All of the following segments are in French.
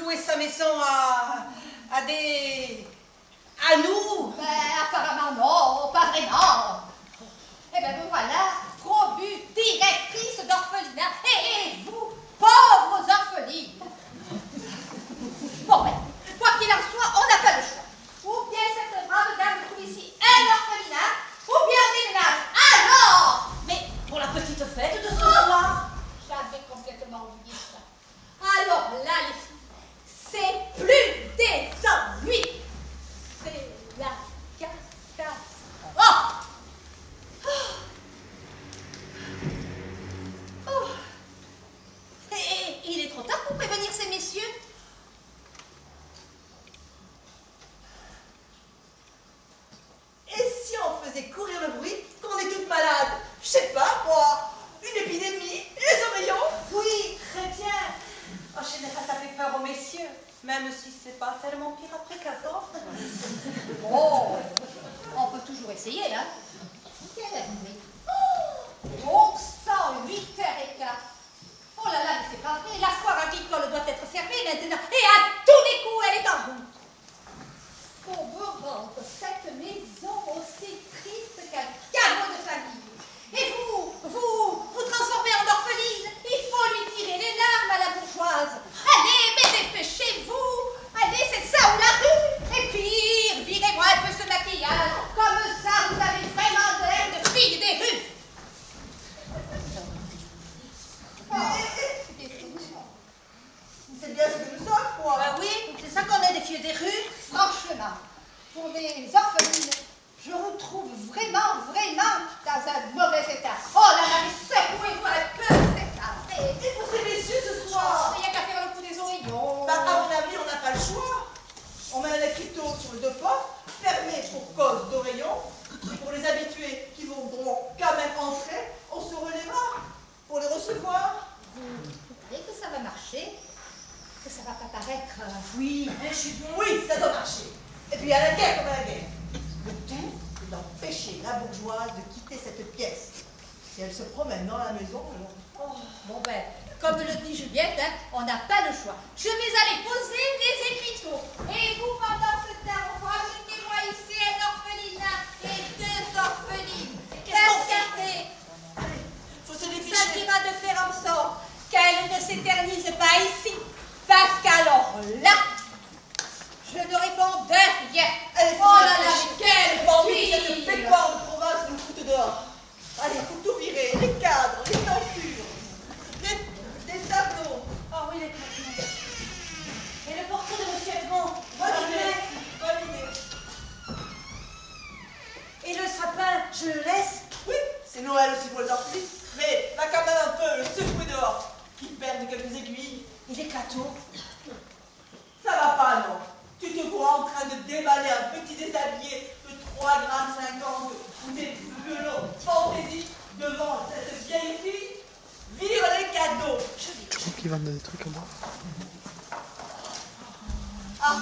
louer sa maison à nous? Apparemment non, pas vraiment. Eh bien, me voilà, promue directrice d'orphelinat. Et vous, pauvres orphelines. Bon, ben, quoi qu'il en soit, on n'a pas le choix. Ou bien cette brave dame trouve ici un orphelinat, ou bien on déménage. Alors! Mais pour la petite fête de ce soir? J'avais complètement oublié ça. Alors là, les filles, c'est plus des ennuis. C'est la catastrophe. Oh! Oh! Et il est trop tard pour prévenir ces messieurs? Et si on faisait courir le bruit qu'on est toutes malades? Je sais pas, moi. Une épidémie? Les oreillons? Oui, très bien. En général, ça fait peur aux messieurs, même si c'est pas tellement pire après 15 ans. Bon, on peut toujours essayer, hein. Quelle heure il est? Bon sang, 8h15. Oh là là, mais c'est pas vrai. La foire agricole doit être fermée maintenant. Et à tous les coups, elle est en route. Faut me rendre cette maison aussi triste qu'un caveau de famille. Et vous transformez en orpheline. Il faut lui tirer les larmes à la bourgeoise. Allez, mais dépêchez-vous. Allez, c'est ça ou la rue. Et pire, virez-moi un peu ce maquillage. Comme ça, vous avez vraiment l'air de fille des rues. C'est bien ce que nous sommes, quoi. Bah oui, c'est ça qu'on est, des filles des rues. Franchement, pour les orphelines, je vous trouve vraiment dans un mauvais état. Oh là là, mais secouez-vous un peu cet arrêt. Et pour ces messieurs ce soir? Il n'y a qu'à faire le coup des oreillons. Bah, à mon avis, on n'a pas le choix. On met un écriteau sur les deux portes, fermé pour cause d'oreillons. Et pour les habitués qui voudront quand même entrer, on se relèvera pour les recevoir. Vous croyez que ça va marcher? Que ça va pas paraître... Oui, hein, oui, ça doit marcher. Et puis à la guerre comme à la guerre. Le tout, c'est d'empêcher la bourgeoise de quitter cette pièce. Si elle se promène dans la maison, alors... Bon ben, comme le dit Juliette, hein, on n'a pas le choix. Je vais aller poser des écriteaux. Et vous, pendant ce temps, vous rajoutez-moi ici un orphelinat et 2 orphelines. Regardez, Allez, faut se ça dépêcher. dira de faire en sorte qu'elle ne s'éternise pas ici. Parce qu'alors là, je ne réponds de rien. Allez, Oh là là, quelle J'ai pas envie que cette fille. pécore de province nous foute dehors. Allez, faut tout virer, les cadres, les tentures, les tableaux. Oh oui, les tableaux. Et le portrait de Monsieur Edmond. Bonne idée, bonne idée. Et le sapin, je le laisse? Oui, c'est Noël aussi pour les orphelins, mais va quand même un peu le secouer dehors, qu'ils perdent quelques aiguilles. Et les cadeaux? Ça va pas, non? Tu te vois en train de déballer un petit déshabillé de 3,50 grammes ou des violons fantaisie devant cette vieille fille? Vire les cadeaux! Tu crois qu'ils vendent des trucs à moi? Ah,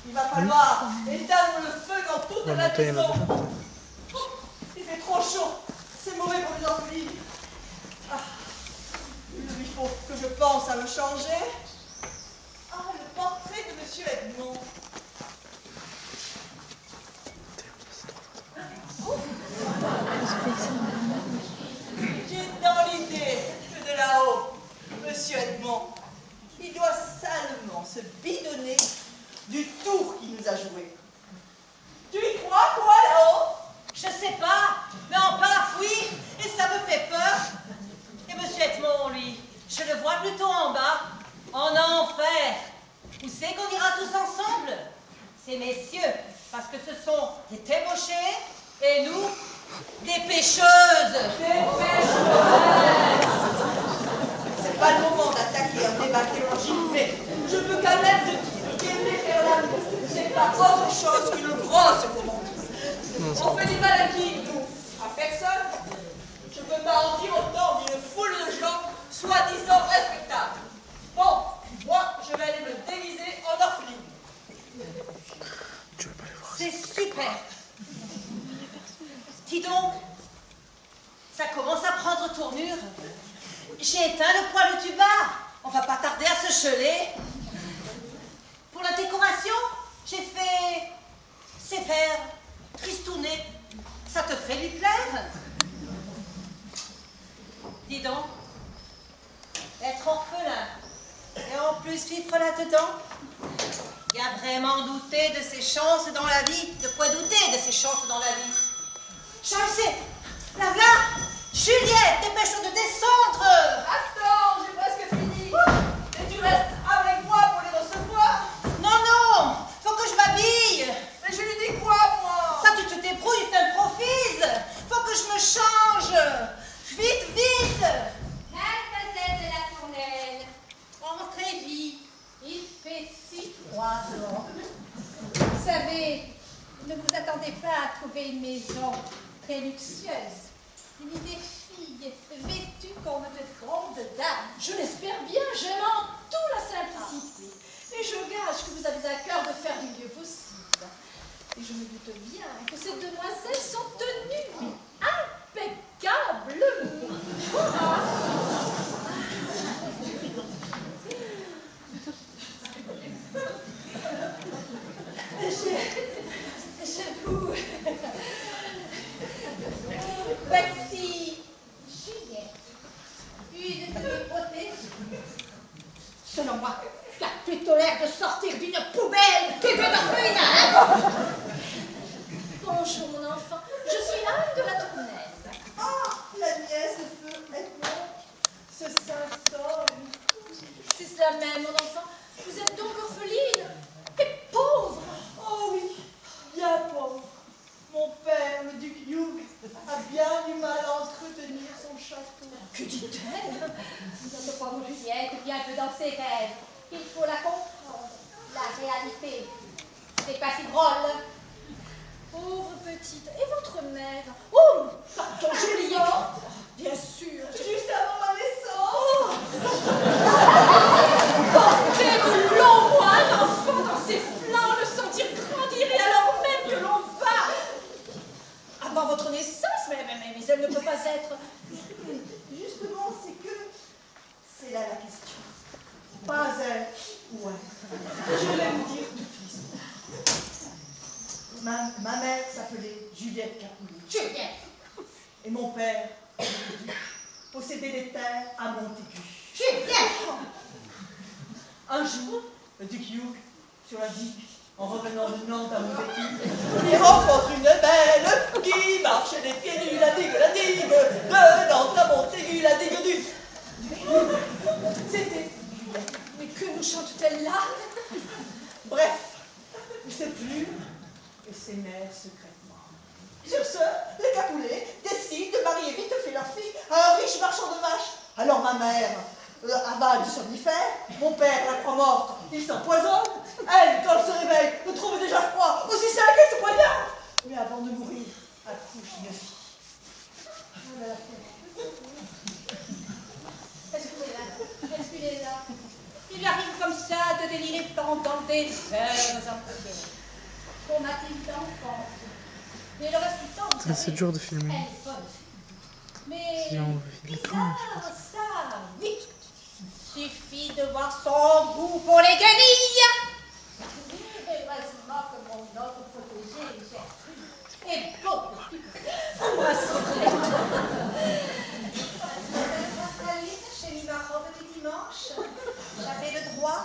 il va falloir éteindre le feu dans toute Ouais, la mais il y en a maison. déjà. Oh, il fait trop chaud. C'est mauvais pour les orphelines. Ah, il faut que je pense à me changer. Ah, le portrait de Monsieur Edmond. J'ai dans l'idée que de là-haut, Monsieur Edmond, il doit salement se bidonner du tour qu'il nous a joué. Tu y crois, toi, là-haut? Je sais pas, mais en bas, oui, et ça me fait peur. Et Monsieur Edmond, lui, je le vois plutôt en bas, en enfer. Où c'est qu'on ira tous ensemble? Ces messieurs, parce que ce sont des débauchés, et nous, des pêcheuses. Des pêcheuses. C'est pas le moment d'attaquer un débat théologique, mais je peux quand même te dire qu'aimer faire l'amour, c'est pas autre chose qu'une grosse commande. On fait des mal à qui, nous? À personne. Je peux pas en dire autant d'une foule de gens soi-disant respectables. Bon, moi, je vais aller me déguiser en orpheline. Tu veux pas les voir? C'est super. Dis donc, ça commence à prendre tournure. J'ai éteint le poêle du bas. On va pas tarder à se geler. décoration, j'ai fait sévère, tristouné. Ça te ferait lui plaire? Dis donc, être orphelin et en plus vivre là-dedans, il y a vraiment douté de ses chances dans la vie. De quoi douter de ses chances dans la vie? Je le sais, la voilà, Juliette, dépêche-toi de descendre. Attends, j'ai presque fini. Et tu restes avec moi pour les recevoir? Non, non, faut que je m'habille. Mais je lui dis quoi, moi? Ça, tu te débrouilles, tu t'improvises. Faut que je me change. Vite, vite. Mademoiselle de la Tournelle, entrez vite. Il fait si froid dehors. Vous savez, ne vous attendez pas à trouver une maison très luxueuse. Ni des filles vêtues comme de grandes dames. Je l'espère bien, j'aime en tout la simplicité. Et je gage que vous avez à cœur de faire du mieux possible. Et je me doute bien que ces demoiselles sont tenues impeccablement. J'avoue. Voici Juliette, une de mes protégées. Selon moi, tu as plutôt l'air de sortir d'une poubelle que d'un orphelinat. Bonjour mon enfant, je suis l'âme de la Tournelle. Ah, la nièce de feu Edmond, ce saint homme. C'est cela même mon enfant, vous êtes donc orpheline et pauvre. Oh oui, bien pauvre. Mon père, le duc Hugh, a bien du mal à entretenir son château. Que dit-elle? Notre pauvre Juliette vit un peu dans ses rêves. Il faut la comprendre. La réalité, c'est pas si drôle. Pauvre petite, et votre mère? Oh, pardon, Juliette. Bien sûr. Juste avant ma naissance. Porter de longs mois un enfant dans ses flancs, le sentir grandir, et alors même que l'on va avant votre naissance, mais elle ne peut pas être. Justement, c'est là la question. Pas elle ou elle. Je vais vous dire tout de suite. Ma mère s'appelait Juliette Capouli. Juliette. Et mon père, possédait des terres à Montaigu. Juliette. Un jour, le duc Hugh, sur la digue, en revenant de Nantes à Montaigu, il rencontre une belle qui marche les pieds nus, la digue, de Nantes à Montaigu, la digue du... C'était Juliette. Mais que nous chante-t-elle là? Bref, il s'est plu et ses mères secrètement. Sur ce, les Capoulets décident de marier vite fait leur fille à un riche marchand de vaches. Alors ma mère avale du somnifère, mon père la croit morte, il s'empoisonne, elle, quand elle se réveille, le trouve déjà froid, aussi sale qu'elle se poignarde. Mais avant de mourir, accouche une fille. Excusez-la. Il arrive comme ça de délirer pendant des heures entières. Qu'on a-t-il d'enfants? Mais le reste du temps, vous C'est savez, dur de filmer. elle est bonne. Mais Si on filme pas, bizarre, ça, oui. Suffit de voir son goût pour les guenilles. Heureusement que mon autre protégé, Gertrude, est beaucoup plus moi, c'est vrai. Pascaline, j'ai mis ma robe du dimanche. J'avais le droit